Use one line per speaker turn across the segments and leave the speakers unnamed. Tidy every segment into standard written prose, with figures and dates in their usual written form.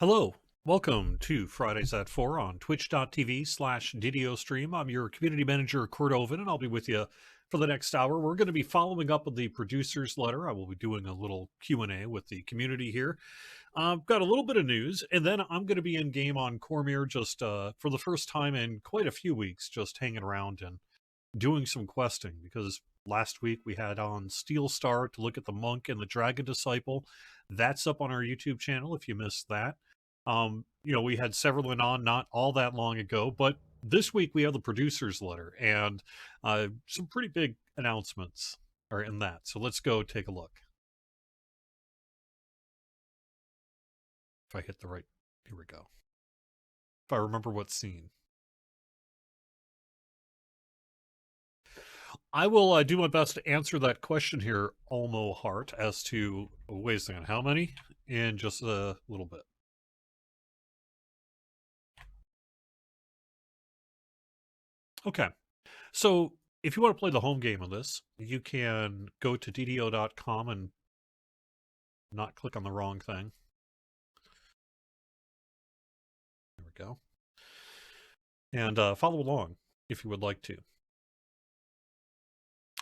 Hello, welcome to Fridays at 4 on twitch.tv/DDO I'm your community manager, Cordovan, and I'll be with you for the next hour. We're going to be following up with the producer's letter. I will be doing a little Q&A with the community here. I've got a little bit of news, and then I'm going to be in game on Cormyr just for the first time in quite a few weeks, just hanging around and doing some questing, because last week we had on Steel Star to look at the monk and the dragon disciple. That's up on our YouTube channel if you missed that. We had Severlin on not all that long ago, but this week we have the producer's letter, and some pretty big announcements are in that. So let's go take a look. If I hit the right, here we go. If I remember what scene. I will do my best to answer that question here, Almo Hart, as to, wait a second, how many? In just a little bit. Okay, so if you want to play the home game of this, you can go to ddo.com and not click on the wrong thing. There we go. And follow along if you would like to.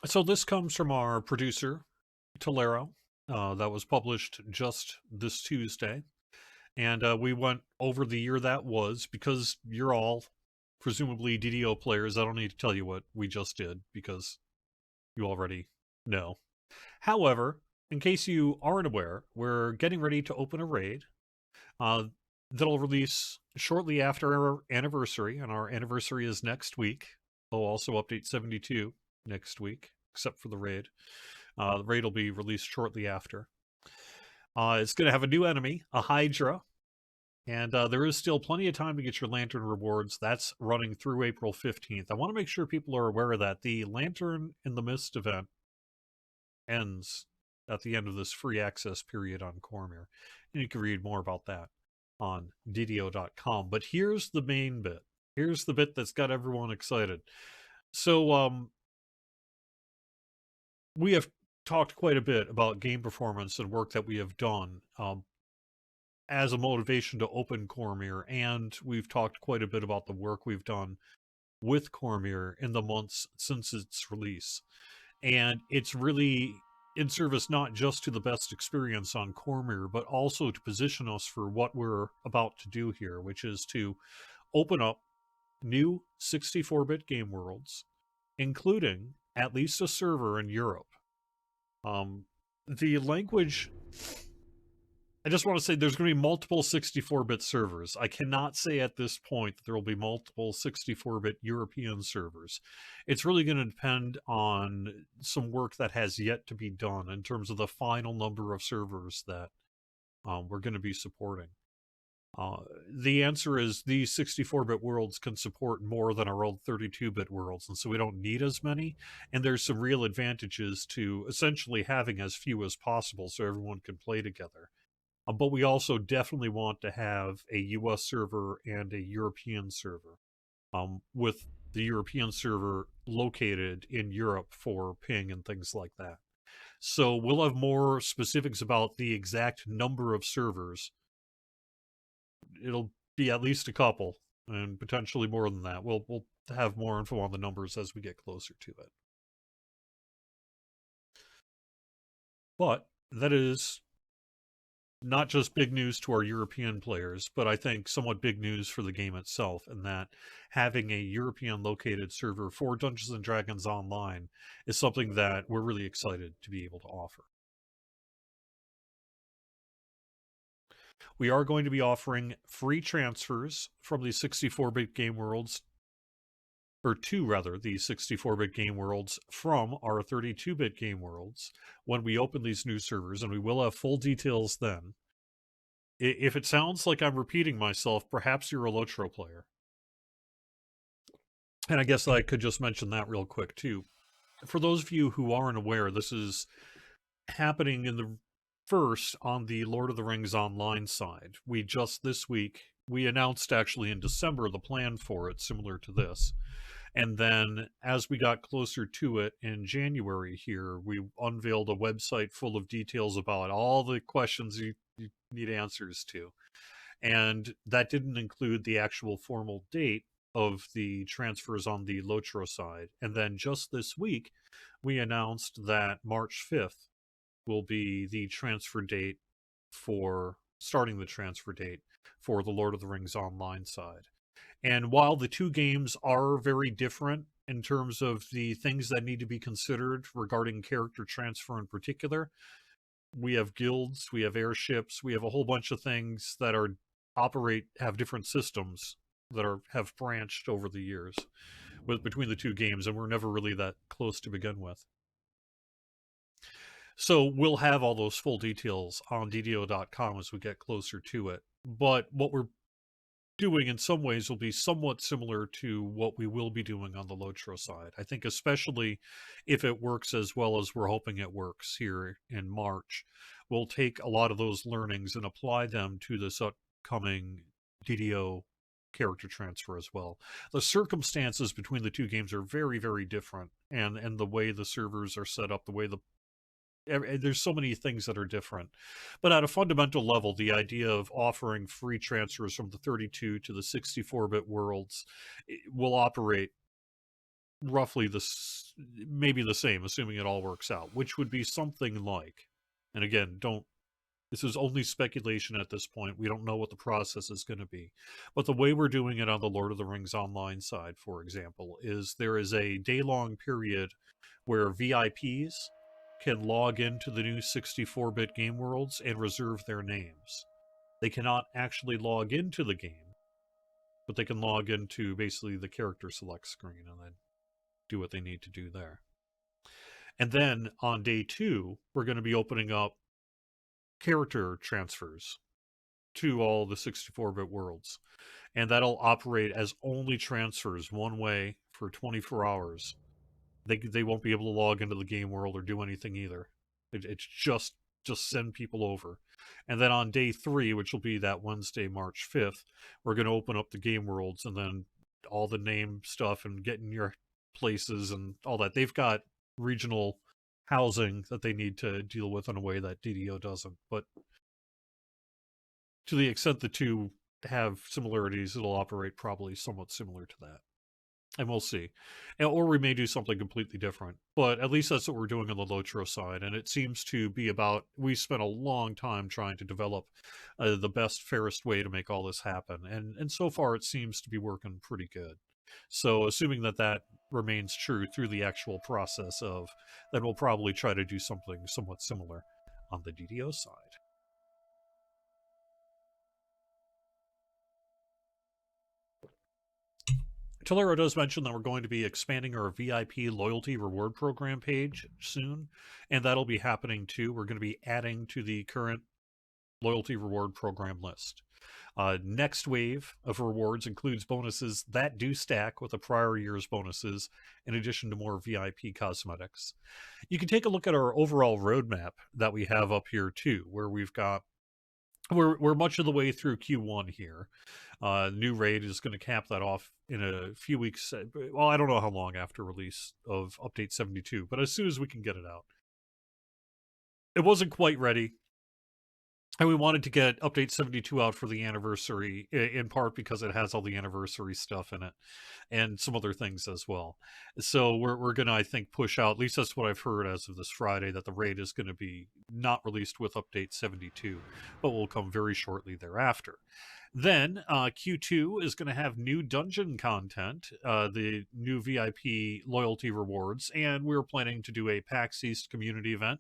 So this comes from our producer, Tolero. That was published just this Tuesday. And we went over the year that was, because you're all presumably DDO players. I don't need to tell you what we just did, because you already know. However, in case you aren't aware, we're getting ready to open a raid that'll release shortly after our anniversary, and our anniversary is next week. I'll also update 72 next week, except for the raid. The raid will be released shortly after. It's going to have a new enemy, a Hydra, and there is still plenty of time to get your Lantern rewards. That's running through April 15th. I want to make sure people are aware of that. The Lantern in the Mist event ends at the end of this free access period on Cormyr, and you can read more about that on ddo.com. But here's the main bit. Here's the bit that's got everyone excited. So, we have talked quite a bit about game performance and work that we have done as a motivation to open Cormyr, and we've talked quite a bit about the work we've done with Cormyr in the months since its release. And it's really in service not just to the best experience on Cormyr, but also to position us for what we're about to do here, which is to open up new 64-bit game worlds, including at least a server in Europe. The language, I just want to say there's going to be multiple 64-bit servers. I cannot say at this point that there will be multiple 64-bit European servers. It's really going to depend on some work that has yet to be done in terms of the final number of servers that we're going to be supporting. The answer is these 64-bit worlds can support more than our old 32-bit worlds, and so we don't need as many, and there's some real advantages to essentially having as few as possible so everyone can play together. But we also definitely want to have a US server and a European server, with the European server located in Europe for ping and things like that. So we'll have more specifics about the exact number of servers. It'll be at least a couple, and potentially more than that. We'll have more info on the numbers as we get closer to it. But that is not just big news to our European players, but I think somewhat big news for the game itself, in that having a European located server for Dungeons & Dragons Online is something that we're really excited to be able to offer. We are going to be offering free transfers from the 64-bit game worlds, or to rather, the 64-bit game worlds from our 32-bit game worlds when we open these new servers, and we will have full details then. If it sounds like I'm repeating myself, perhaps you're a Lotro player. And I guess I could just mention that real quick, too. For those of you who aren't aware, this is happening in the first on the Lord of the Rings Online side. We just this week, we announced actually in December the plan for it, similar to this. And then as we got closer to it in January here, we unveiled a website full of details about all the questions you need answers to. And that didn't include the actual formal date of the transfers on the Lotro side. And then just this week, we announced that March 5th will be the transfer date for starting the transfer date for the Lord of the Rings Online side. And while the two games are very different in terms of the things that need to be considered regarding character transfer in particular, we have guilds, we have airships, we have a whole bunch of things that are have different systems that have branched over the years between the two games, and we're never really that close to begin with. So we'll have all those full details on DDO.com as we get closer to it. But what we're doing in some ways will be somewhat similar to what we will be doing on the Lotro side. I think especially if it works as well as we're hoping it works here in March, we'll take a lot of those learnings and apply them to this upcoming DDO character transfer as well. The circumstances between the two games are very, very different, and the way the servers are set up, the way there's so many things that are different. But at a fundamental level, the idea of offering free transfers from the 32 to the 64-bit worlds will operate roughly maybe the same, assuming it all works out, which would be something like, and again, this is only speculation at this point. We don't know what the process is going to be. But the way we're doing it on the Lord of the Rings Online side, for example, is there is a day-long period where VIPs can log into the new 64-bit game worlds and reserve their names. They cannot actually log into the game, but they can log into basically the character select screen and then do what they need to do there. And then on day 2, we're going to be opening up character transfers to all the 64-bit worlds. And that'll operate as only transfers one way for 24 hours. They won't be able to log into the game world or do anything either. It's just send people over. And then on day 3, which will be that Wednesday, March 5th, we're going to open up the game worlds, and then all the name stuff and getting your places and all that. They've got regional housing that they need to deal with in a way that DDO doesn't. But to the extent the two have similarities, it'll operate probably somewhat similar to that. And we'll see. Or we may do something completely different. But at least that's what we're doing on the Lotro side. And it seems to be about, we spent a long time trying to develop the best, fairest way to make all this happen. And so far it seems to be working pretty good. So assuming that remains true through the actual process then we'll probably try to do something somewhat similar on the DDO side. Tolero does mention that we're going to be expanding our VIP loyalty reward program page soon, and that'll be happening too. We're going to be adding to the current loyalty reward program list. Next wave of rewards includes bonuses that do stack with the prior year's bonuses, in addition to more VIP cosmetics. You can take a look at our overall roadmap that we have up here too, where we're much of the way through Q1 here. New raid is going to cap that off in a few weeks. Well, I don't know how long after release of Update 72, but as soon as we can get it out. It wasn't quite ready, and we wanted to get Update 72 out for the anniversary, in part because it has all the anniversary stuff in it, and some other things as well. So we're going to, I think, push out, at least that's what I've heard as of this Friday, that the raid is going to be not released with Update 72, but will come very shortly thereafter. Then Q2 is going to have new dungeon content, the new VIP loyalty rewards, and we're planning to do a PAX East community event.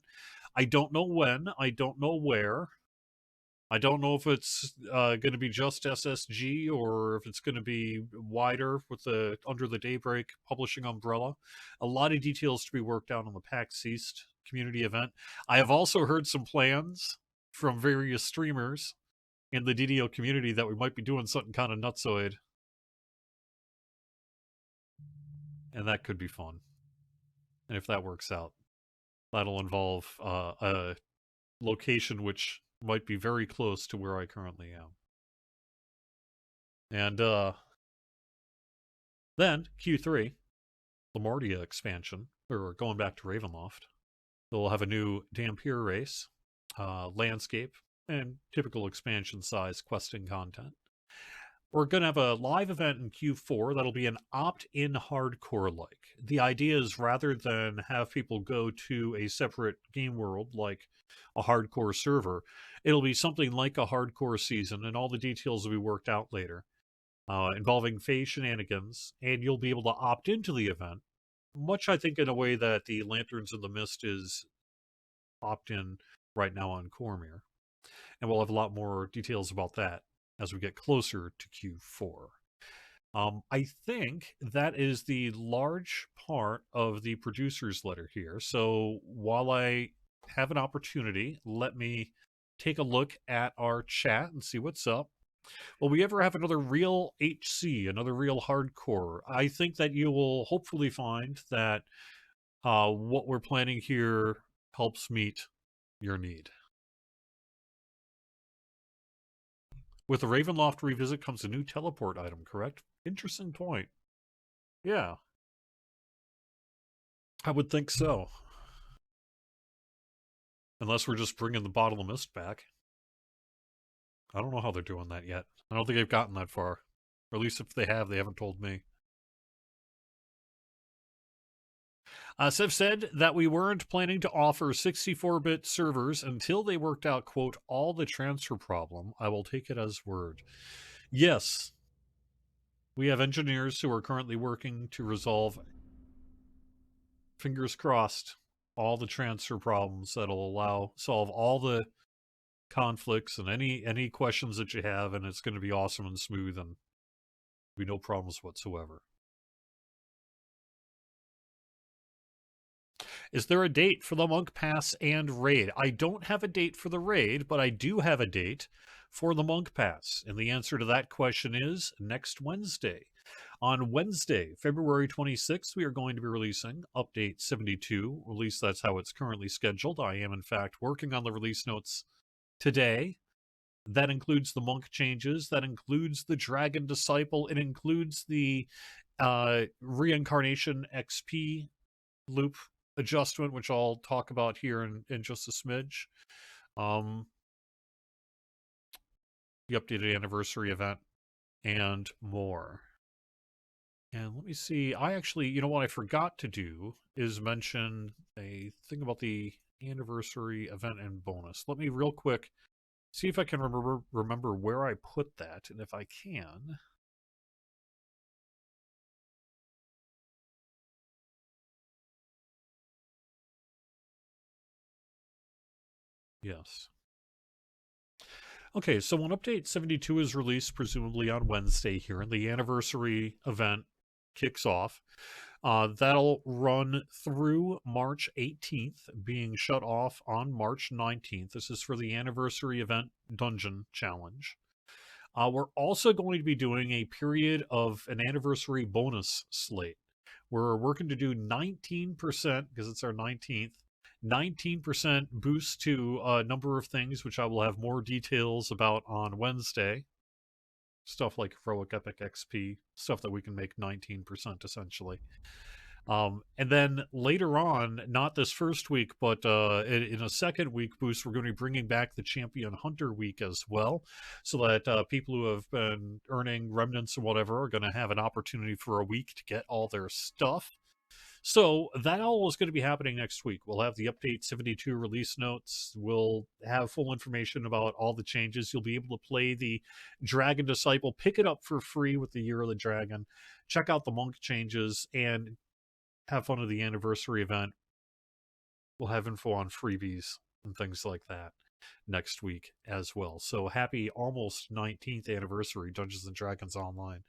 I don't know when, I don't know where. I don't know if it's going to be just SSG or if it's going to be wider with the Under the Daybreak publishing umbrella. A lot of details to be worked out on the PAX East community event. I have also heard some plans from various streamers in the DDO community that we might be doing something kind of nutsoid. And that could be fun. And if that works out, that'll involve a location which might be very close to where I currently am. And then Q3, Lamordia expansion, or going back to Ravenloft. They'll have a new Dampier race, landscape, and typical expansion size questing content. We're going to have a live event in Q4 that'll be an opt-in hardcore like. The idea is rather than have people go to a separate game world like a hardcore server, it'll be something like a hardcore season, and all the details will be worked out later, involving phase shenanigans, and you'll be able to opt into the event, much I think in a way that the Lanterns in the Mist is opt-in right now on Cormir. And we'll have a lot more details about that as we get closer to Q4. I think that is the large part of the producer's letter here. So while I have an opportunity, let me take a look at our chat and see what's up. Will we ever have another real HC, another real hardcore? I think that you will hopefully find that what we're planning here helps meet your need. With the Ravenloft revisit comes a new teleport item, correct? Interesting point. Yeah, I would think so. Unless we're just bringing the Bottle of Mist back. I don't know how they're doing that yet. I don't think they've gotten that far. Or at least if they have, they haven't told me. Sev said that we weren't planning to offer 64-bit servers until they worked out, quote, all the transfer problem. I will take it as word. Yes. We have engineers who are currently working to resolve, fingers crossed, all the transfer problems that'll solve all the conflicts and any questions that you have, and it's going to be awesome and smooth and be no problems whatsoever. Is there a date for the Monk Pass and Raid? I don't have a date for the Raid, but I do have a date for the Monk Pass. And the answer to that question is next Wednesday. On Wednesday, February 26th, we are going to be releasing Update 72. At least that's how it's currently scheduled. I am, in fact, working on the release notes today. That includes the Monk changes. That includes the Dragon Disciple. It includes the Reincarnation XP loop adjustment, which I'll talk about here in just a smidge. The updated anniversary event and more. And let me see. I actually, you know what I forgot to do is mention a thing about the anniversary event and bonus. Let me real quick see if I can remember where I put that, and if I can. Yes. Okay, so when Update 72 is released, presumably on Wednesday here, and the anniversary event kicks off, that'll run through March 18th, being shut off on March 19th. This is for the anniversary event dungeon challenge. We're also going to be doing a period of an anniversary bonus slate. We're working to do 19%, because it's our 19% boost to a number of things, which I will have more details about on Wednesday. Stuff like Heroic Epic XP, stuff that we can make 19% essentially. And then later on, not this first week, but in a second week boost, we're going to be bringing back the Champion Hunter week as well, so that people who have been earning remnants or whatever are going to have an opportunity for a week to get all their stuff. So that all is going to be happening next week. We'll have the Update 72 release notes. We'll have full information about all the changes. You'll be able to play the Dragon Disciple, pick it up for free with the Year of the Dragon, check out the Monk changes, and have fun at the anniversary event. We'll have info on freebies and things like that next week as well. So happy almost 19th anniversary Dungeons and Dragons Online.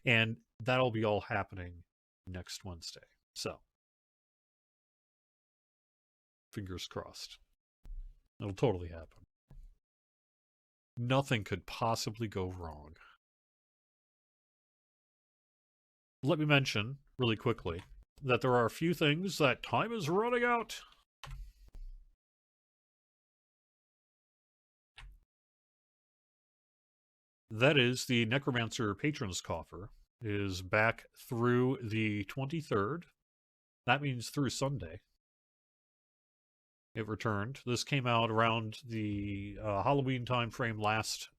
And that'll be all happening next Wednesday. So fingers crossed. It'll totally happen. Nothing could possibly go wrong. Let me mention really quickly that there are a few things that time is running out. That is, the Necromancer Patron's Coffer is back through the 23rd. That means through Sunday. It returned. This came out around the Halloween time frame last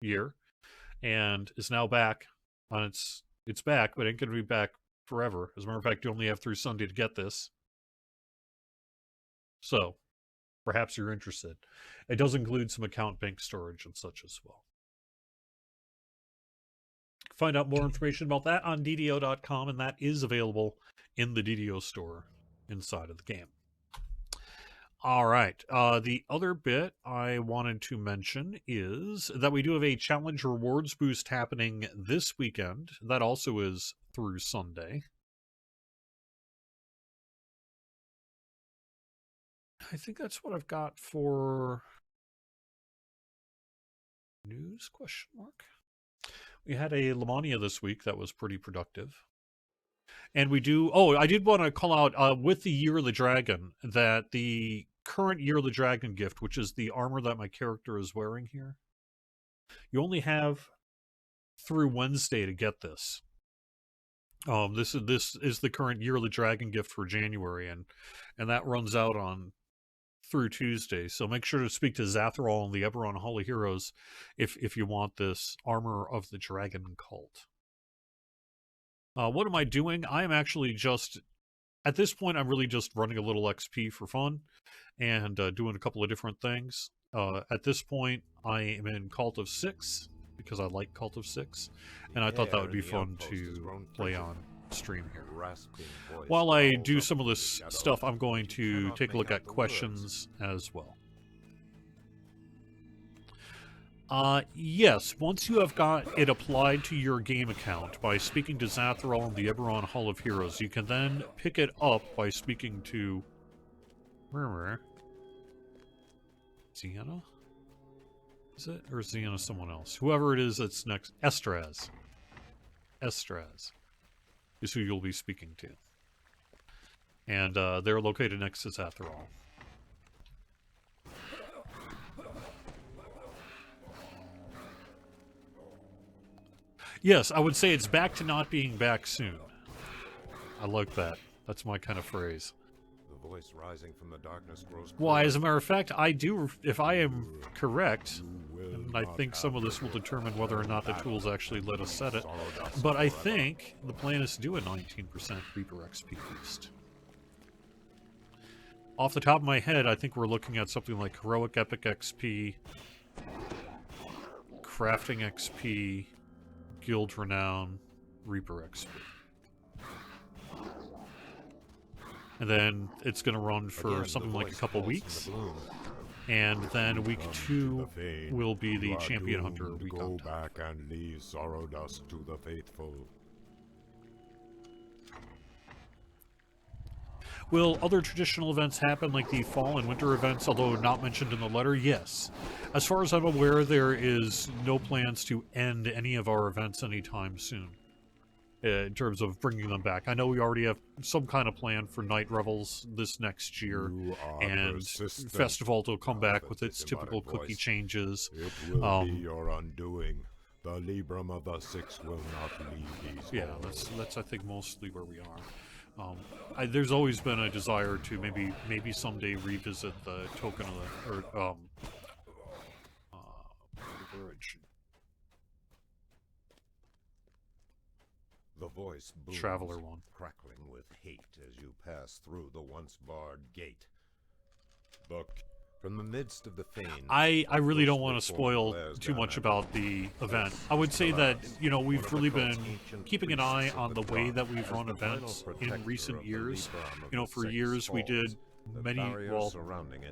year, and is now back on it's back, but it ain't gonna be back forever. As a matter of fact, you only have through Sunday to get this. So, perhaps you're interested. It does include some account bank storage and such as well. Find out more information about that on DDO.com, and that is available in the DDO store inside of the game. All right. The other bit I wanted to mention is that we do have a challenge rewards boost happening this weekend. That also is through Sunday. I think that's what I've got for news, question mark. We had a Lamania this week that was pretty productive. And we do, I did want to call out with the Year of the Dragon that the current Year of the Dragon gift, which is the armor that my character is wearing here, you only have through Wednesday to get this. This is the current Year of the Dragon gift for January, and that runs out on through Tuesday. So make sure to speak to Zathrall and the Eberron Hall of Heroes if you want this Armor of the Dragon Cult. What am I doing? I am actually just, at this point, I'm really just running a little XP for fun and doing a couple of different things. At this point, I am in Cult of Six because I like Cult of Six, and I thought that would be fun to play on stream here. While I do some of this stuff, I'm going to take a look at questions as well. Yes, once you have got it applied to your game account by speaking to Zathrall and the Eberron Hall of Heroes, you can then pick it up by speaking to Ziana? Is it? Or is Ziana someone else? Whoever it is that's next. Estraz. Estraz is who you'll be speaking to. And they're located next to Zathrall. Yes, I would say it's back to not being back soon. I like that. That's my kind of phrase.
The voice rising from the darkness grows.
Why, as a matter of fact, I do, if I am correct, and I think some of this will determine whether or not the tools actually let us set it, but I think the plan is to do a 19% Reaper XP boost. Off the top of my head, I think we're looking at something like Heroic Epic XP, Crafting XP, Guild Renown, Reaper XP. And then it's going to run for something like a couple weeks. And then week 2 will be the Champion Hunter week.
Go back and leave sorrow dust to the faithful.
Will other traditional events happen, like the fall and winter events, although not mentioned in the letter? Yes. As far as I'm aware, there is no plans to end any of our events anytime soon, in terms of bringing them back. I know we already have some kind of plan for Night Revels this next year, and Festival will come back with its typical cookie changes.
It will be your undoing. The Libram of the Six will not leave these.
Yeah, that's I think mostly where we are. There's always been a desire to maybe someday revisit the Token of the
The voice booms,
Traveler one,
crackling with hate as you pass through the once barred gate. From the midst of the fane,
I really don't want to spoil too much about the event. I would say that, you know, we've really been keeping an eye on the way that we've run events in recent years. You know, for years we did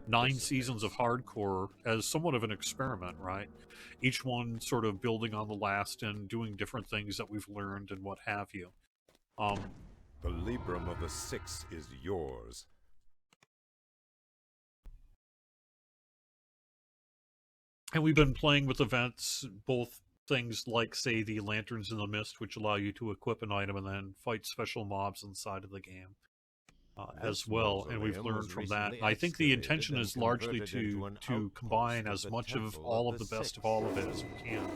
9 seasons of hardcore as somewhat of an experiment, right? Each one sort of building on the last and doing different things that we've learned and what have you.
The Libram of the Six is yours.
And we've been playing with events, both things like, say, the Lanterns in the Mist, which allow you to equip an item and then fight special mobs inside of the game as well. And we've learned from that. I think the intention is largely to combine as much of all of the best of all of it as we can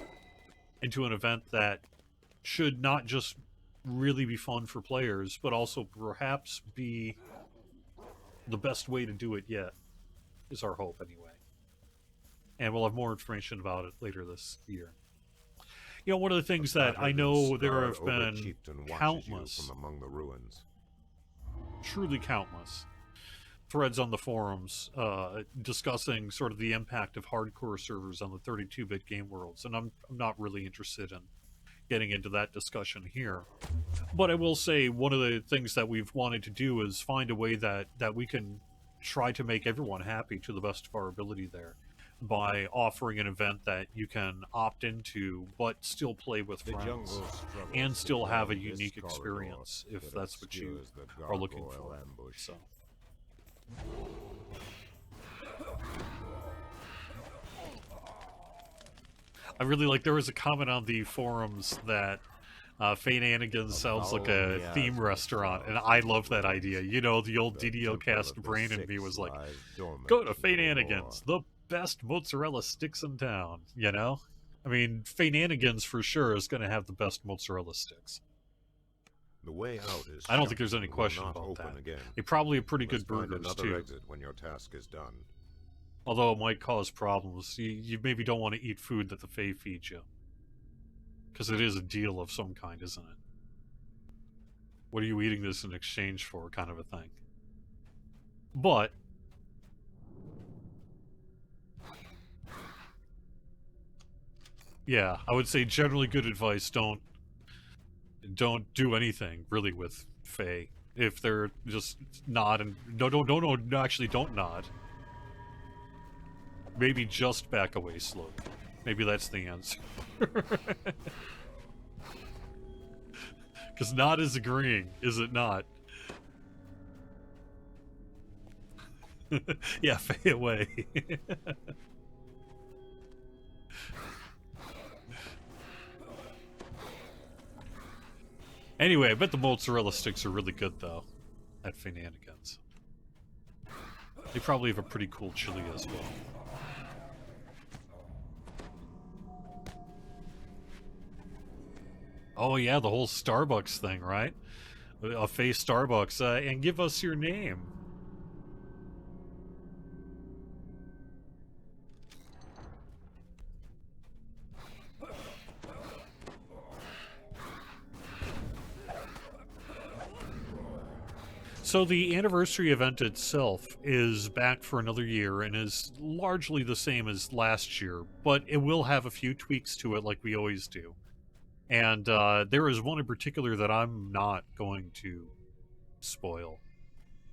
into an event that should not just really be fun for players, but also perhaps be the best way to do it yet, is our hope anyway. And we'll have more information about it later this year. You know, one of the things that I know there have been countless,
from among the ruins.
truly countless, threads on the forums discussing sort of the impact of hardcore servers on the 32-bit game worlds, and I'm not really interested in getting into that discussion here. But I will say one of the things that we've wanted to do is find a way that we can try to make everyone happy to the best of our ability there, by offering an event that you can opt into but still play with friends and still have a unique experience if that's what you are looking for. So. I really like, there was a comment on the forums that Fainanigans sounds like a theme restaurant, and I love that idea. You know, the old DDO cast brain in me was like, go to Fainanigans, the best mozzarella sticks in town, you know? I mean, Fainanigans for sure is going to have the best mozzarella sticks.
The way out is
I don't think there's any question about that.
Again.
They probably have pretty good burgers, too.
Exit when your task is done.
Although it might cause problems. You maybe don't want to eat food that the Fae feeds you. Because it is a deal of some kind, isn't it? What are you eating this in exchange for, kind of a thing. But yeah, I would say generally good advice, don't do anything really with Fae. If they're just nod and no, actually don't nod. Maybe just back away slowly. Maybe that's the answer. Because nod is agreeing, is it not? Yeah, Fae away. Anyway, I bet the mozzarella sticks are really good, though, at Fainanigans. They probably have a pretty cool chili as well. Oh yeah, the whole Starbucks thing, right? A Fae Starbucks, and give us your name. So the anniversary event itself is back for another year and is largely the same as last year, but it will have a few tweaks to it like we always do. And there is one in particular that I'm not going to spoil.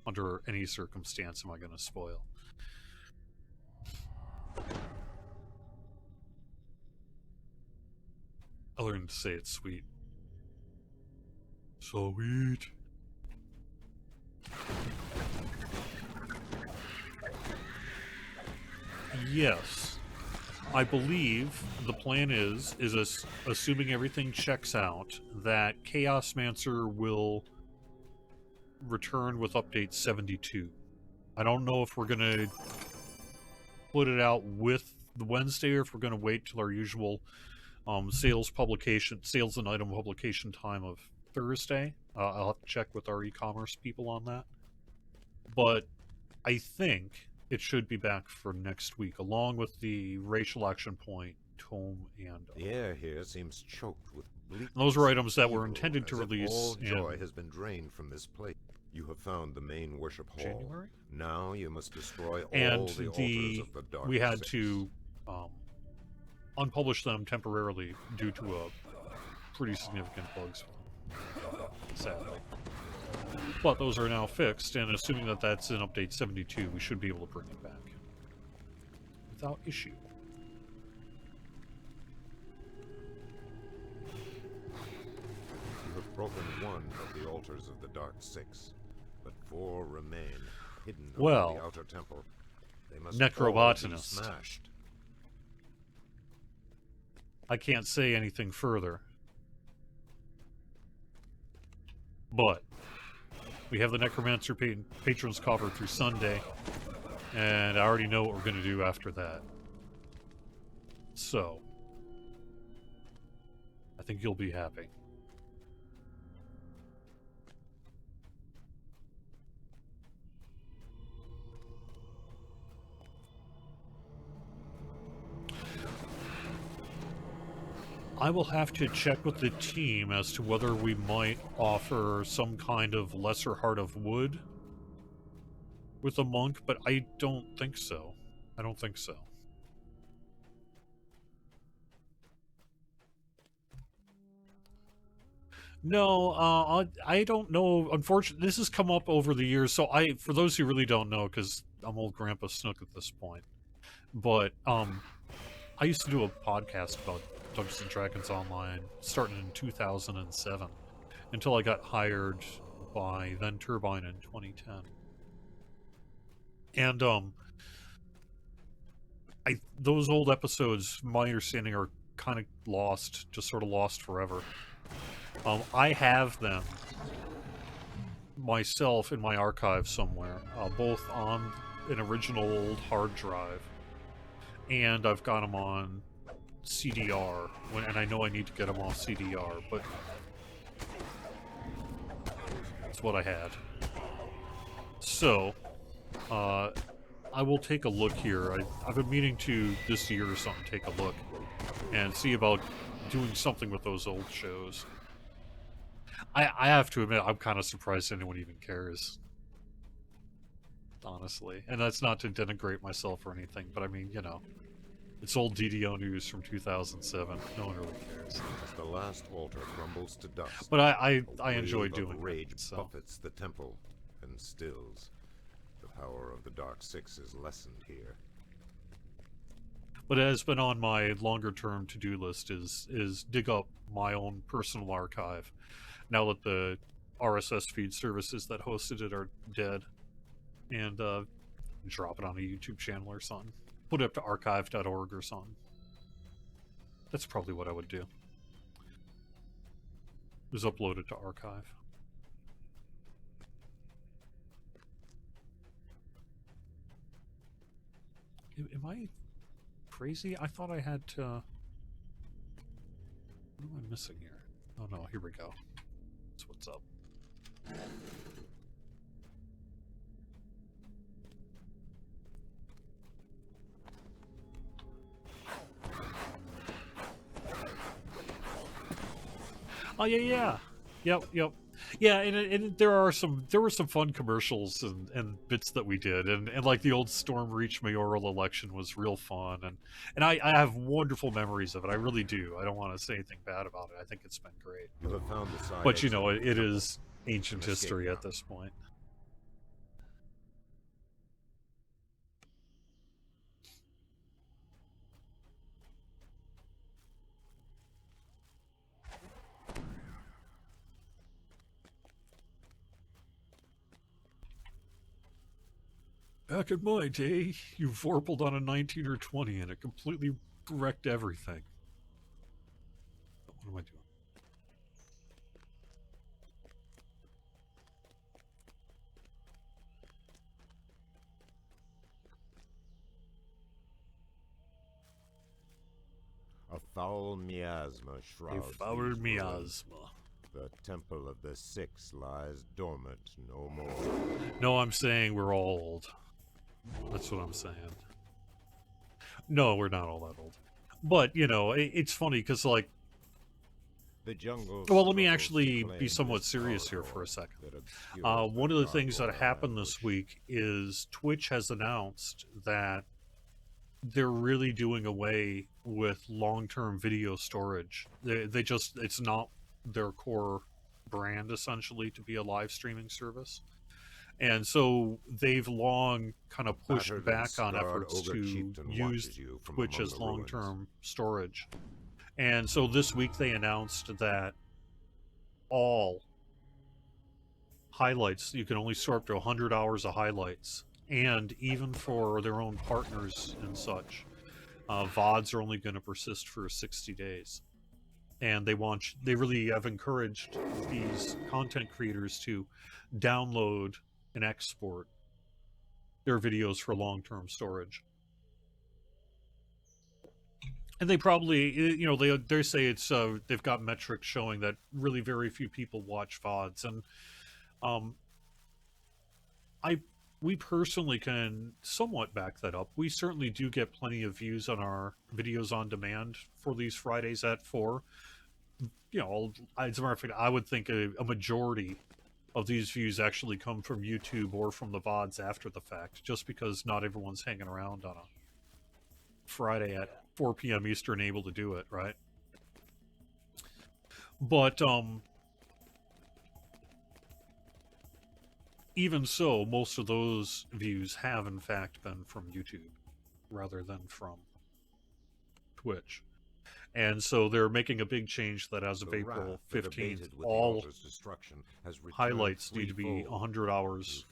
Under any circumstance am I going to spoil. I learned to say it's sweet. Sweet. Yes. I believe the plan is assuming everything checks out, that Chaosmancer will return with update 72. I don't know if we're going to put it out with the Wednesday or if we're going to wait till our usual sales and item publication time of Thursday. I'll have to check with our e-commerce people on that. But I think it should be back for next week, along with the Racial Action Point, tome, and...
The air here seems choked with bleakness.
Those are items that were intended to release.
All joy has been drained from this place. You have found the main worship hall.
January?
Now you must destroy all
and
the altars of the dark
we had
six.
to unpublish them temporarily due to a pretty significant bugs, sadly. But those are now fixed, and assuming that that's in update 72, we should be able to bring it back without issue.
You have broken one of the altars of the Dark Six, but 4 remain hidden
Well,
in the outer temple. They must
Necrobotanist.
all be smashed.
I can't say anything further. But we have the Necromancer Patrons cover through Sunday, and I already know what we're going to do after that. So, I think you'll be happy. I will have to check with the team as to whether we might offer some kind of lesser heart of wood with a monk, but I don't think so. I don't think so. No, I don't know. Unfortunately, this has come up over the years. So for those who really don't know, because I'm old Grandpa Snook at this point, but I used to do a podcast about Dungeons and Dragons Online starting in 2007 until I got hired by Then Turbine in 2010. And those old episodes, my understanding, are kind of lost, just sort of lost forever. I have them myself in my archive somewhere, both on an original old hard drive, and I've got them on CDR, and I know I need to get them off CDR, but that's what I had. So, I will take a look here. I've been meaning to, this year or something, take a look and see about doing something with those old shows. I have to admit, I'm kind of surprised anyone even cares. Honestly. And that's not to denigrate myself or anything, but I mean, you know, it's old DDO news from 2007. No one really cares.
As the last altar crumbles to dust,
but I enjoy
wave of
doing
rage
it. So.
buffets the temple and stills. The power of the Dark Six is lessened here.
But it has been on my longer term to-do list is dig up my own personal archive. Now that the RSS feed services that hosted it are dead, and drop it on a YouTube channel or something. Put it up to archive.org or something. That's probably what I would do. Just upload it to archive. Am I crazy? I thought I had to... What am I missing here? Oh no, here we go. That's what's up. Oh yeah. Yep. Yeah, and there were some fun commercials and bits that we did, and like the old Stormreach mayoral election was real fun, and I have wonderful memories of it. I really do. I don't want to say anything bad about it. I think it's been great.
You have found the side
But you know,
exit
it is ancient
An escape
history
now.
at this point. Back in my day, you vorpaled on a 19 or 20 and it completely wrecked everything. What am I doing?
A foul miasma
A
shrouds
foul
these ruins.
miasma.
The temple of the Six lies dormant no more.
No, I'm saying we're all old. That's what I'm saying. No, we're not all that old. But, you know, it's funny because, like...
The jungle
Well, let me
struggles
actually
to claim
be somewhat
this
serious here for
corridor
a second.
that obscures
One of the
dark
things that
aura
happened this
ambush.
week is Twitch has announced that they're really doing away with long-term video storage. They just, it's not their core brand, essentially, to be a live streaming service. And so they've long kind of pushed
Battered and
back on
scarred
efforts
ogre
to
chieftain
use
watches you from
Twitch
among
as
the ruins.
long-term storage. And so this week they announced that all highlights, you can only store up to 100 hours of highlights, and even for their own partners and such, VODs are only going to persist for 60 days. And they really have encouraged these content creators to download and export their videos for long-term storage. And they probably, you know, they say it's they've got metrics showing that really very few people watch VODs, and I we personally can somewhat back that up. We certainly do get plenty of views on our videos on demand for these Fridays at 4. You know, as a matter of fact, I would think a majority of these views actually come from YouTube or from the VODs after the fact, just because not everyone's hanging around on a Friday at 4 p.m. Eastern able to do it, right? But, even so, most of those views have in fact been from YouTube rather than from Twitch. And so they're making a big change that as of April 15th, all highlights need to be 100 hours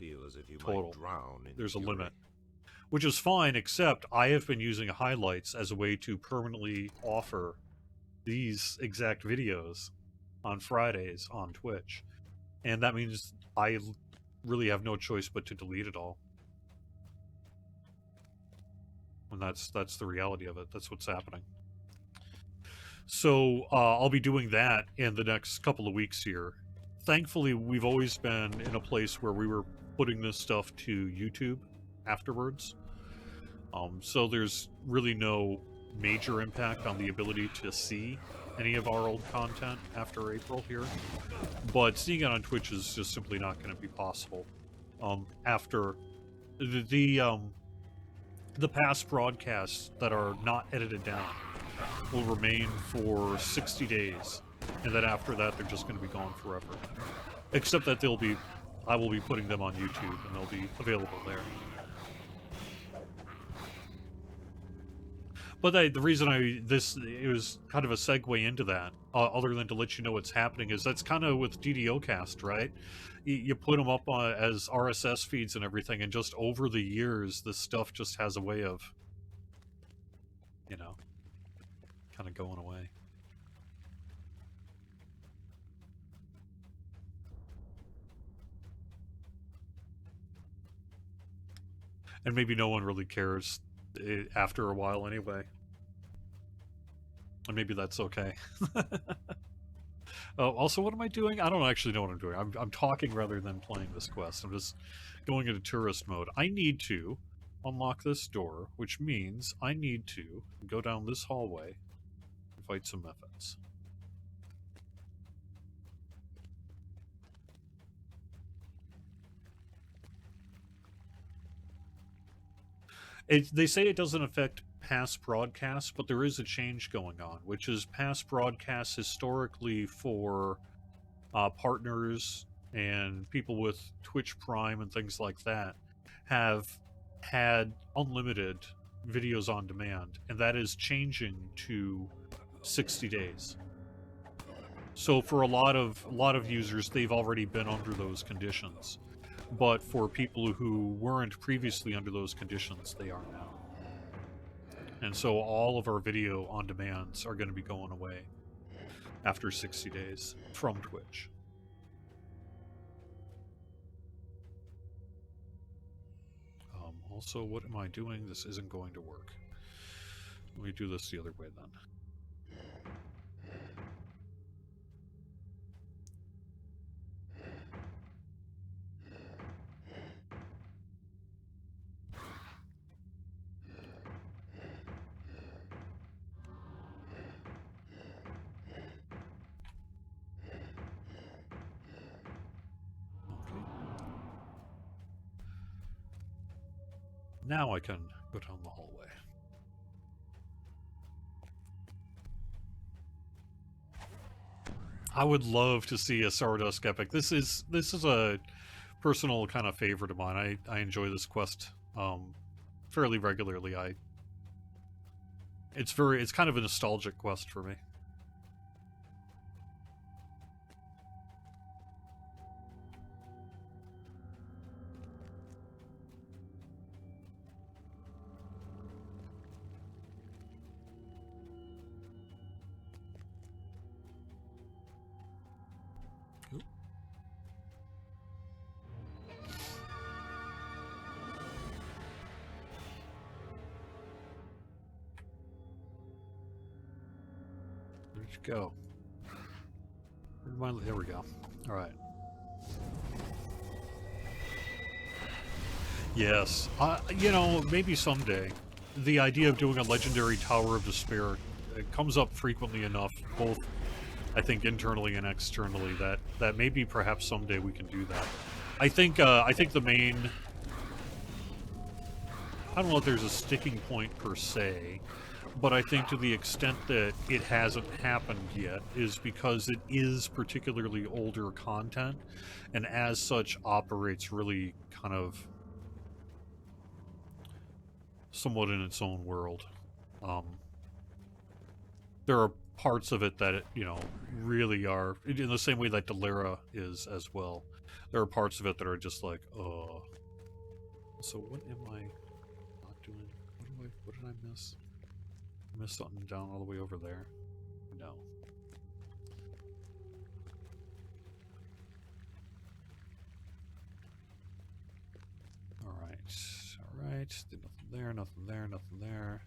total. There's a limit. Which is fine, except I have been using highlights as a way to permanently offer these exact videos on Fridays on Twitch. And that means I really have no choice but to delete it all. And that's the reality of it. That's what's happening. So I'll be doing that in the next couple of weeks here. Thankfully, we've always been in a place where we were putting this stuff to YouTube afterwards. So there's really no major impact on the ability to see any of our old content after April here. But seeing it on Twitch is just simply not going to be possible. After the past broadcasts that are not edited down will remain for 60 days, and then after that they're just going to be gone forever. Except that I will be putting them on YouTube, and they'll be available there. But the reason it was kind of a segue into that, other than to let you know what's happening, is that's kind of with DDOcast, right? You put them up as RSS feeds and everything, and just over the years, this stuff just has a way of, you know, kind of going away. And maybe no one really cares after a while anyway. And maybe that's okay. Oh, also, what am I doing? I don't actually know what I'm doing. I'm talking rather than playing this quest. I'm just going into tourist mode. I need to unlock this door, which means I need to go down this hallway and fight some methods. They say it doesn't affect past broadcasts, but there is a change going on, which is past broadcasts historically for partners and people with Twitch Prime and things like that have had unlimited videos on demand, and that is changing to 60 days. So for a lot of users, they've already been under those conditions. But for people who weren't previously under those conditions, they are now. And so all of our video on demands are going to be going away after 60 days from Twitch. Also, what am I doing? This isn't going to work. Let me do this the other way then. Now I can go down the hallway. I would love to see a Sardusk epic. This is a personal kind of favorite of mine. I enjoy this quest fairly regularly. It's kind of a nostalgic quest for me. Go. There we go. All right. Yes. You know, maybe someday. The idea of doing a legendary Tower of Despair, it comes up frequently enough, both, I think, internally and externally, that maybe perhaps someday we can do that. I think the main... I don't know if there's a sticking point per se, but I think to the extent that it hasn't happened yet is because it is particularly older content, and as such operates really kind of somewhat in its own world. There are parts of it that, you know, really are, in the same way that Delera is as well. There are parts of it that are just like, so what am I not doing? What did I miss? I missed something down all the way over there. No. Alright. Alright. Did nothing there, nothing there, nothing there.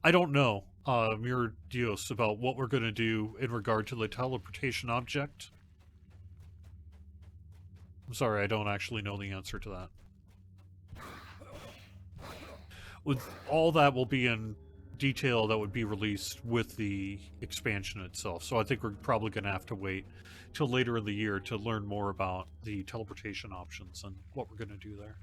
I don't know, Mirror Dios, about what we're going to do in regard to the teleportation object. I'm sorry, I don't actually know the answer to that. With all that will be in detail that would be released with the expansion itself. So I think we're probably going to have to wait till later in the year to learn more about the teleportation options and what we're going to do there.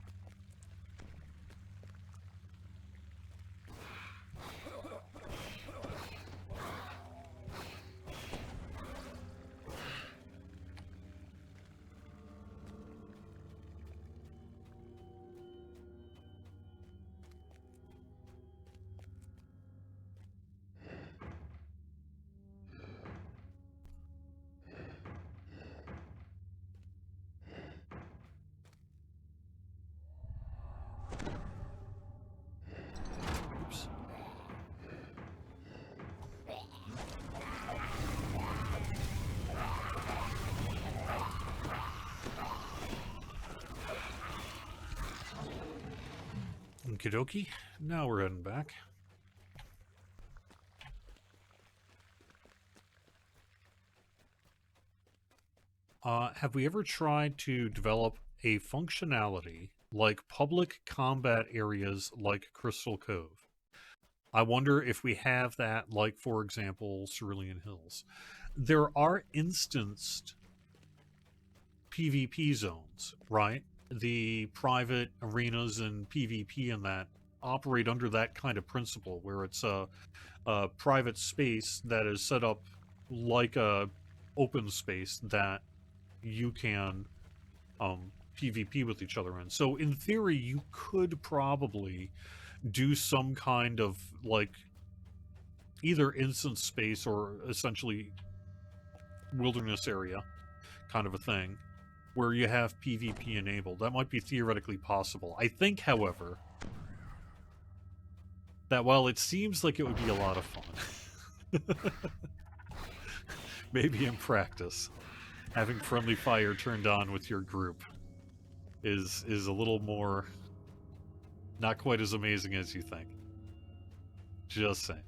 Okie dokie. Now we're heading back. Have we ever tried to develop a functionality like public combat areas like Crystal Cove? I wonder if we have that, like, for example, Cerulean Hills. There are instanced PvP zones, right? The private arenas and PvP and that operate under that kind of principle, where it's a private space that is set up like a open space that you can PvP with each other in. So in theory, you could probably do some kind of, like, either instance space or essentially wilderness area kind of a thing, where you have PvP enabled. That might be theoretically possible. I think, however, that while it seems like it would be a lot of fun, maybe in practice, having friendly fire turned on with your group is a little more, not quite as amazing as you think. Just saying.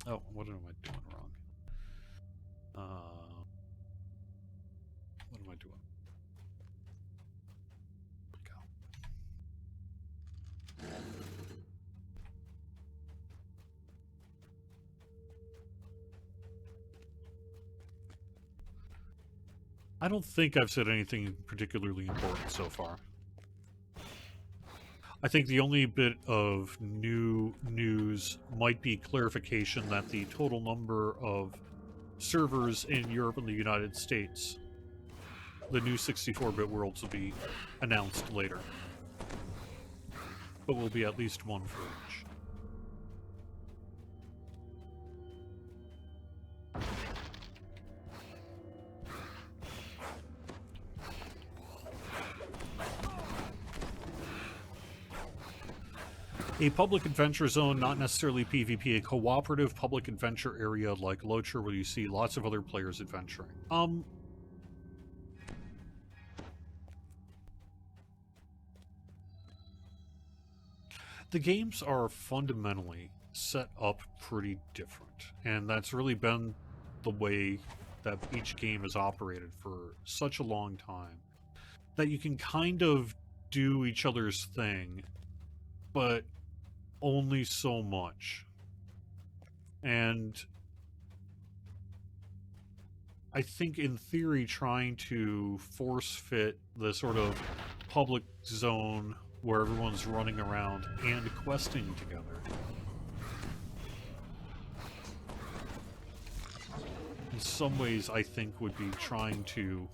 Oh, what am I doing wrong? What am I doing? Go. I don't think I've said anything particularly important so far. I think the only bit of new news might be clarification that the total number of servers in Europe and the United States, the new 64-bit worlds, will be announced later. But will be at least one for each. A public adventure zone, not necessarily PvP, a cooperative public adventure area like Locher, where you see lots of other players adventuring. The games are fundamentally set up pretty different, and that's really been the way that each game has operated for such a long time, that you can kind of do each other's thing, but only so much. And I think in theory trying to force fit the sort of public zone where everyone's running around and questing together in some ways I think would be trying to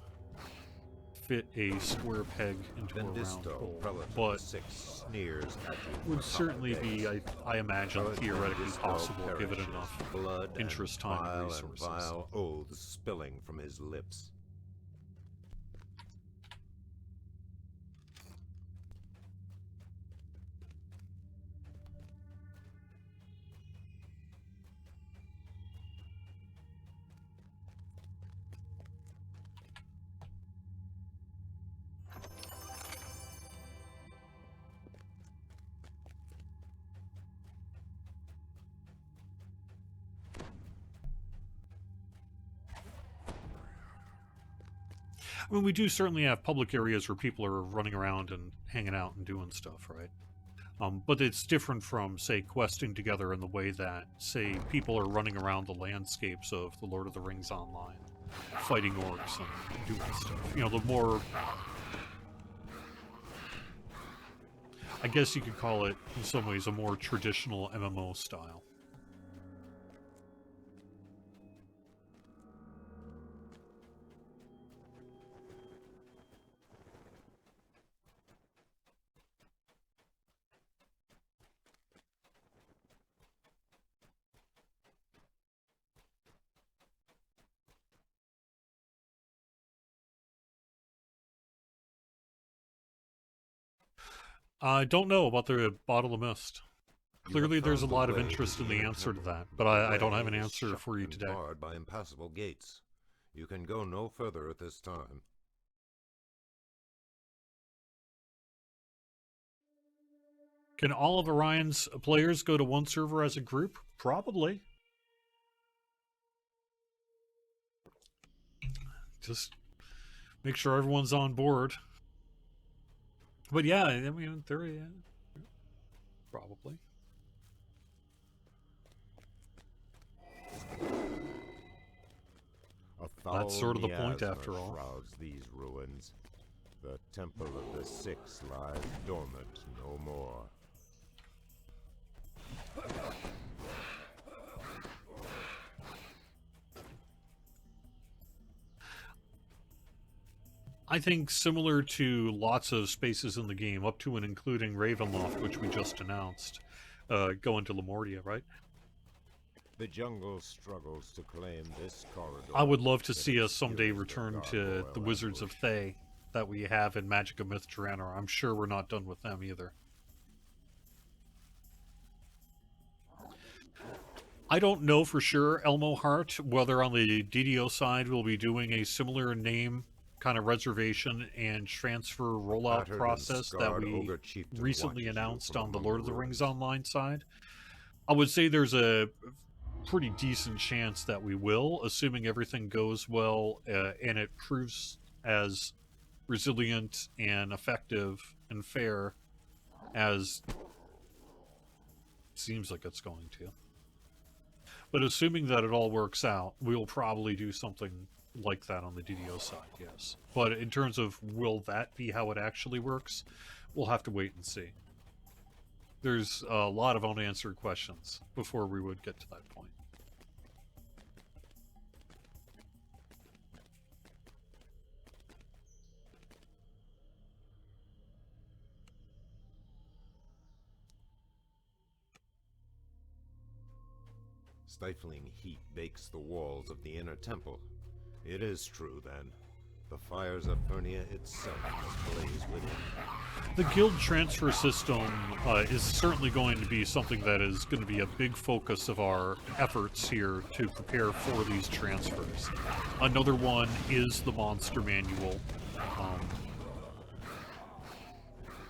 fit a square peg into a round hole, but
sneers at you
would
for
certainly
common
be,
days.
I imagine, theoretically
Vendisto
possible given
perishes,
enough
blood
interest,
and
time, and
vile
resources.
vile oaths spilling from his lips.
I mean, we do certainly have public areas where people are running around and hanging out and doing stuff, right? But it's different from, say, questing together in the way that, say, people are running around the landscapes of The Lord of the Rings Online, fighting orcs and doing stuff. You know, the more... I guess you could call it, in some ways, a more traditional MMO style. I don't know about the Bottle of Mist. Clearly there's a lot of interest in the answer to that, but I don't have an answer for you today.
Barred by impassable gates. You can go no further at this time.
Can all of Orion's players go to one server as a group? Probably. Just make sure everyone's on board. But yeah, I mean, in theory, yeah, probably. That's sort of the point, after all.
Shrouds these ruins. The Temple of the Six lies dormant no more.
I think similar to lots of spaces in the game, up to and including Ravenloft, which we just announced, go into Lamortia, right?
The jungle struggles to claim this corridor.
I would love to see us someday return to the Wizards of Thay that we have in Magic of Myth Tyranor. I'm sure we're not done with them either. I don't know for sure, Elmo Hart, whether on the DDO side we'll be doing a similar name kind of reservation and transfer rollout process that we recently announced on the Lord of the Rings Online side. I would say there's a pretty decent chance that we will, assuming everything goes well and it proves as resilient and effective and fair as it seems like it's going to. But assuming that it all works out, we'll probably do something like that on the DDO side, yes. But in terms of will that be how it actually works, we'll have to wait and see. There's a lot of unanswered questions before we would get to that point.
Stifling heat bakes the walls of the inner temple. It is true, then. The fires of Furnia itself must blaze within.
The guild transfer system is certainly going to be something that is going to be a big focus of our efforts here to prepare for these transfers. Another one is the monster manual.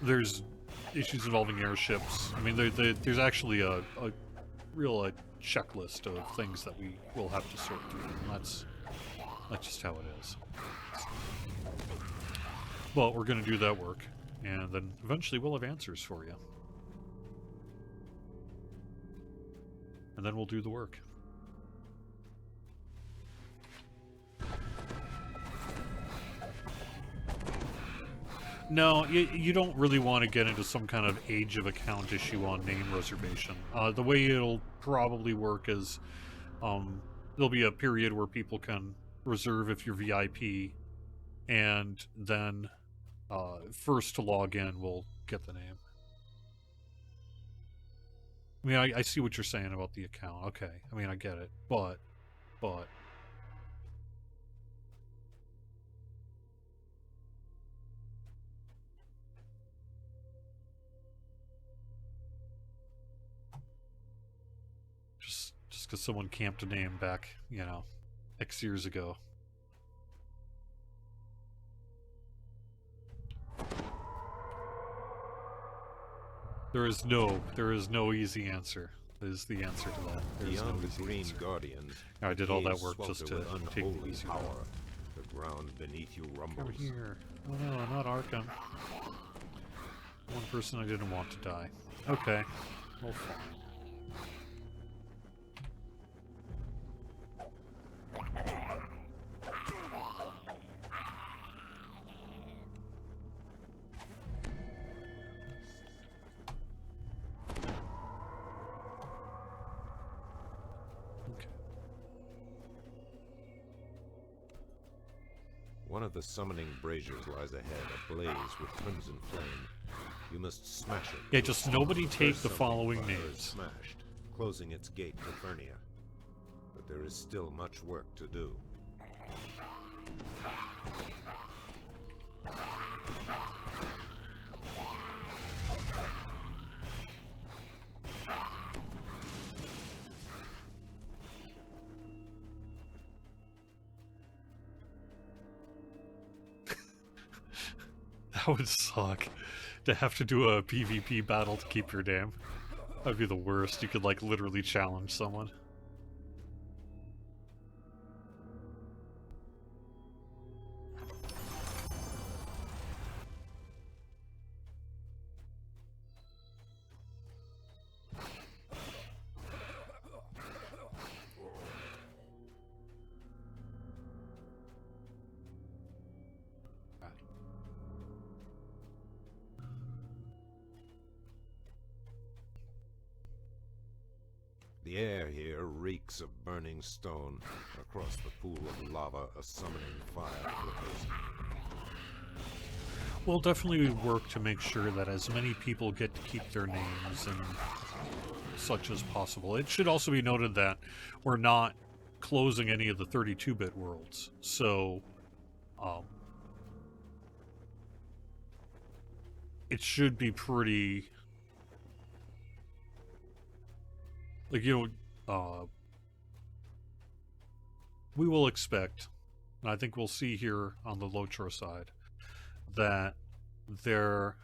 There's issues involving airships. I mean, there's actually a real checklist of things that we will have to sort through, and that's just how it is. But we're going to do that work, and then eventually we'll have answers for you. And then we'll do the work. No, you don't really want to get into some kind of age of account issue on name reservation. The way it'll probably work is there'll be a period where people can reserve if you're VIP, and then first to log in will get the name. I mean, I see what you're saying about the account. Okay, I mean, I get it, but... Just because someone camped a name back, you know, X years ago. There is no easy answer. Is the answer to that. There is no easy
Green
answer.
Guardian,
I did all that work just to take the easy
power.
route.
The ground beneath you rumbles.
Over here. Oh no, not Arkham. One person I didn't want to die. Okay. Well, fine.
One of the summoning braziers lies ahead, ablaze with crimson flame. You must smash it.
Yeah, just nobody take the
First
following
summoning fire is
names.
Smashed, closing its gate to Fernia. But there is still much work to do.
That would suck. To have to do a PvP battle to keep your name. That'd be the worst. You could, like, literally challenge someone.
The air here reeks of burning stone. Across the pool of lava, a summoning fire flickers.
We'll definitely work to make sure that as many people get to keep their names and such as possible. It should also be noted that we're not closing any of the 32-bit worlds, so it should be pretty... Like, you know, we will expect, and I think we'll see here on the Lochar side, that there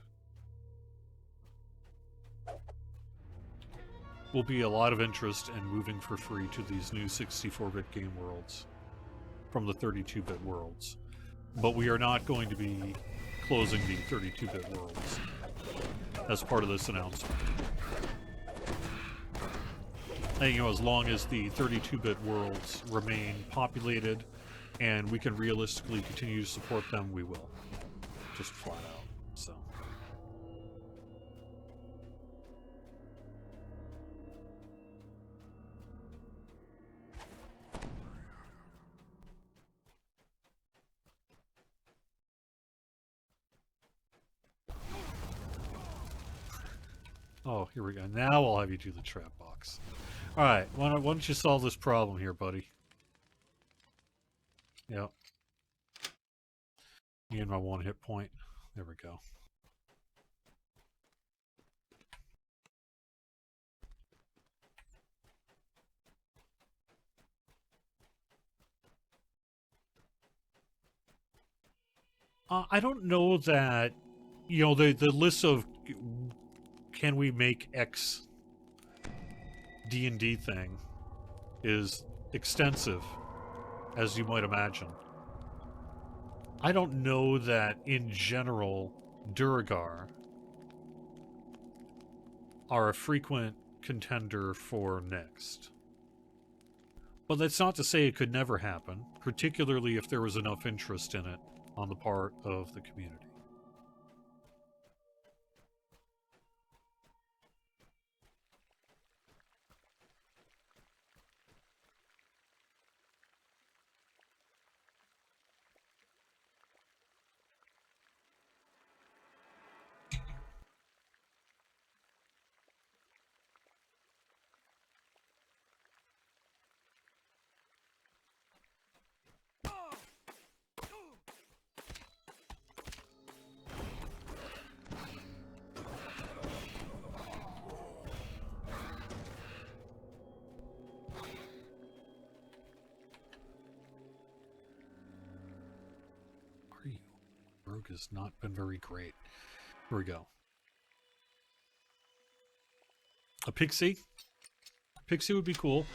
will be a lot of interest in moving for free to these new 64-bit game worlds from the 32-bit worlds. But we are not going to be closing the 32-bit worlds as part of this announcement. And, you know, as long as the 32-bit worlds remain populated and we can realistically continue to support them, we will. Just flat out, so. Oh, here we go. Now I'll have you do the trap box. Alright, why don't you solve this problem here, buddy? Yep. Me and my one hit point. There we go. I don't know that, you know, the list of can we make X D&D thing is extensive, as you might imagine. I don't know that, in general, Duragar are a frequent contender for next. But that's not to say it could never happen, particularly if there was enough interest in it on the part of the community. Rogue has not been very great. Here we go. A pixie? Pixie would be cool.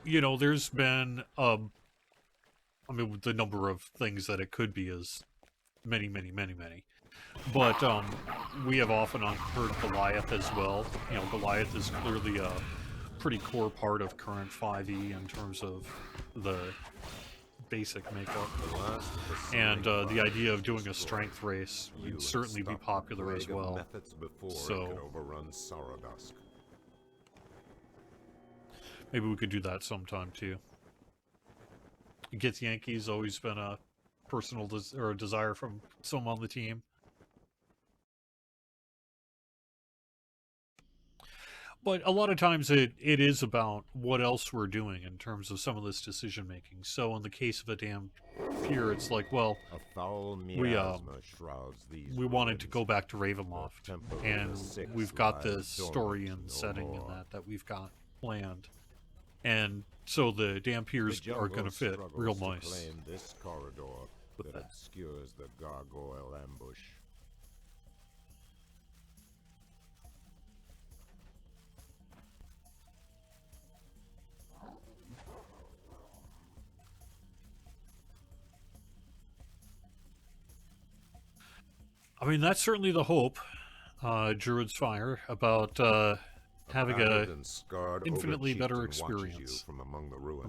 You know, there's been, I mean, the number of things that it could be is many, many, many, many. But we have often heard Goliath as well. You know, Goliath is clearly a pretty core part of current 5e in terms of the basic makeup. And the idea of doing a strength race would certainly be popular as well. So maybe we could do that sometime too. Gets Yankees always been a personal or a desire from someone on the team. But a lot of times it is about what else we're doing in terms of some of this decision making. So in the case of a damn pier, it's like, well, we wanted to go back to Ravenloft, and we've got this story and setting and that we've got planned, and so the damn piers are going to fit real nice.
This corridor that obscures the gargoyle ambush.
I mean, that's certainly the hope, Druid's Fire, about having a infinitely better experience in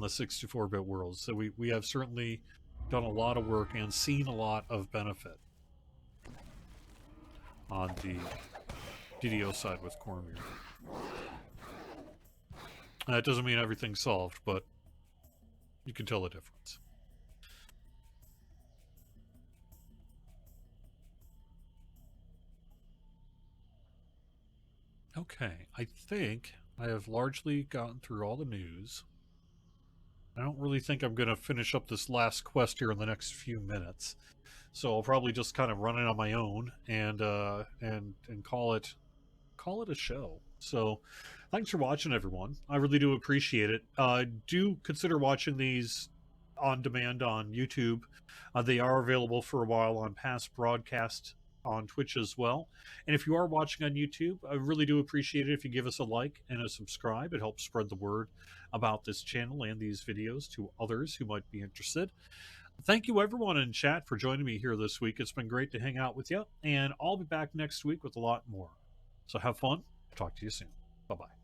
the 64-bit world. So we have certainly done a lot of work and seen a lot of benefit on the DDO side with Cormyr. That doesn't mean everything's solved, but you can tell the difference. Okay, I think I have largely gotten through all the news. I don't really think I'm going to finish up this last quest here in the next few minutes. So I'll probably just kind of run it on my own and call it a show. So thanks for watching, everyone. I really do appreciate it. Do consider watching these on demand on YouTube. They are available for a while on past broadcasts on Twitch as well. And if you are watching on YouTube, I really do appreciate it if you give us a like and a subscribe. It helps spread the word about this channel and these videos to others who might be interested. Thank you everyone in chat for joining me here this week. It's been great to hang out with you, and I'll be back next week with a lot more. So have fun. Talk to you soon. Bye-bye.